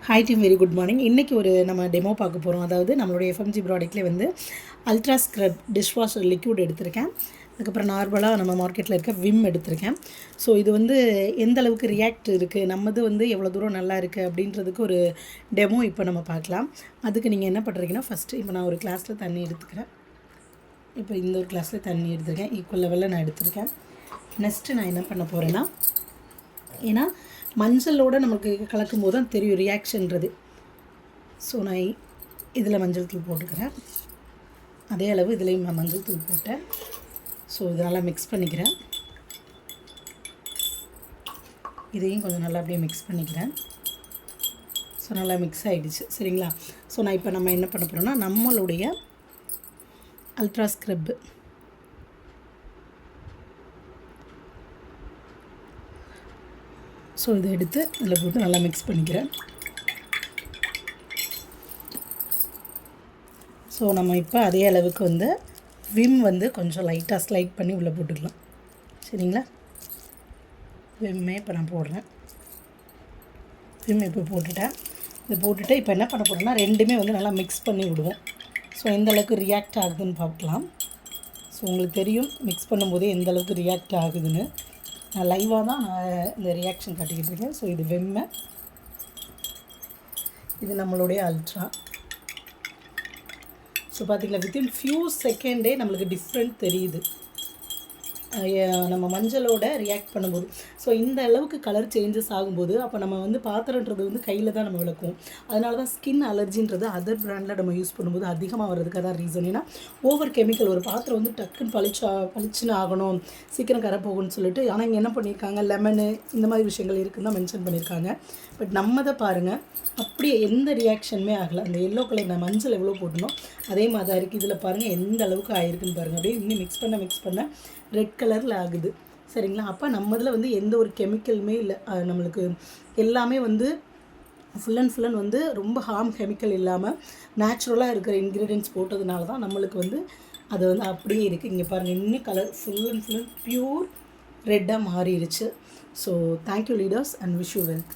Hi team, very good morning. இன்றைக்கி நம்ம demo பார்க்க போகிறோம். அதாவது நம்மளுடைய எஃப்எம்ஜி ப்ராடக்ட்லேயே ultra scrub dish washer liquid எடுத்திருக்கேன். அதுக்கப்புறம் நார்மலாக நம்ம மார்க்கெட்டில் இருக்க விம் எடுத்திருக்கேன். ஸோ இது எந்த அளவுக்கு ரியாக்ட் இருக்குது, நம்மது எவ்வளோ தூரம் நல்லா இருக்குது அப்படின்றதுக்கு ஒரு டெமோ இப்போ நம்ம பார்க்கலாம். அதுக்கு நீங்கள் என்ன பண்ணுறீங்கன்னா, ஃபஸ்ட்டு இப்போ நான் ஒரு கிளாஸில் தண்ணி எடுத்துக்கிறேன். இப்போ இந்த ஒரு கிளாஸில் தண்ணி எடுத்துருக்கேன், ஈக்குவல் லெவலில் நான் எடுத்திருக்கேன். நெக்ஸ்ட்டு நான் என்ன பண்ண போகிறேன்னா, ஏன்னா மஞ்சளோடு நமக்கு கலக்கும் போது தான் தெரியும் ரியாக்ஷன்றது. ஸோ நான் இதில் மஞ்சள் தூள் போட்டுக்கிறேன். அதே அளவு இதுலேயும் நான் மஞ்சள் தூள் போட்டேன். ஸோ இதனால் மிக்ஸ் பண்ணிக்கிறேன். இதையும் கொஞ்சம் நல்லா அப்படியே மிக்ஸ் பண்ணிக்கிறேன். ஸோ நல்லா மிக்ஸ் ஆகிடுச்சு, சரிங்களா? ஸோ நான் இப்போ நம்ம என்ன பண்ண போகிறோம்னா, நம்மளுடைய அல்ட்ரா ஸ்க்ரப்பு ஸோ இதை எடுத்து இதில் போட்டு நல்லா மிக்ஸ் பண்ணிக்கிறேன். ஸோ நம்ம இப்போ அதே அளவுக்கு விம் கொஞ்சம் லைட்டாக ஸ்லைட் பண்ணி உள்ளே போட்டுக்கலாம், சரிங்களா? விம்மே இப்போ நான் போடுறேன். விம் இப்போ போட்டுட்டேன். இதை போட்டுட்டு இப்போ என்ன பண்ண போகிறோம்னா, ரெண்டுமே நல்லா மிக்ஸ் பண்ணி விடுவோம். ஸோ எந்த அளவுக்கு ரியாக்ட் ஆகுதுன்னு பார்க்கலாம். ஸோ உங்களுக்கு தெரியும் மிக்ஸ் பண்ணும்போதே எந்த அளவுக்கு ரியாக்ட் ஆகுதுன்னு. நான் லைவாக தான் இந்த ரியாக்ஷன் காட்டிக்கிட்டு இருக்கேன். ஸோ இது வெம்மை, இது நம்மளுடைய அல்ட்ரா. ஸோ பார்த்திங்களா, வித்தின் ஃபியூ செகண்டே நம்மளுக்கு டிஃப்ரெண்ட் தெரியுது நம்ம மஞ்சளோட ரியாக்ட் பண்ணும்போது. ஸோ இந்த அளவுக்கு கலர் சேஞ்சஸ் ஆகும்போது அப்போ நம்ம பாத்திரன்றது கையில் தான் நம்ம விளக்குவோம். அதனால தான் ஸ்கின் அலர்ஜின்றது அதர் பிராண்டில் நம்ம யூஸ் பண்ணும்போது அதிகமாக வர்றதுக்கு அதான் ரீசன். ஏன்னா ஓவர் கெமிக்கல், ஒரு பாத்திரம் டக்குன்னு பளிச்சுன்னு ஆகணும், சீக்கிரம் கரை போகும்னு சொல்லிட்டு. ஆனால் இங்கே என்ன பண்ணியிருக்காங்க, லெமனு இந்த மாதிரி விஷயங்கள் இருக்குன்னு தான் மென்ஷன் பண்ணியிருக்காங்க. பட் நம்ம தான் பாருங்கள், அப்படியே எந்த ரியாக்ஷனுமே ஆகலை. அந்த எல்லோ கலர் நான் மஞ்சள் எவ்வளோ போட்டணும் அதே மாதிரி தான் இருக்குது. இதில் பாருங்கள் எந்த அளவுக்கு ஆகிருக்குன்னு பாருங்கள். அப்படியே இன்னும் மிக்ஸ் பண்ண ரெட் கலரில் ஆகுது, சரிங்களா? அப்போ நம்மதில் எந்த ஒரு கெமிக்கலுமே இல்லை. நம்மளுக்கு எல்லாமே ஃபுல் அண்ட் ரொம்ப ஹார்ம் கெமிக்கல் இல்லாமல் நேச்சுரலாக இருக்கிற இன்க்ரீடியன்ட்ஸ் போட்டதுனால தான் நம்மளுக்கு அது அப்படியே இருக்குது. இங்கே பாருங்கள், இன்னும் கலர் ஃபுல் அண்ட் பியூர் ரெட்டாக மாறிடுச்சு. So thank you leaders and wish you well.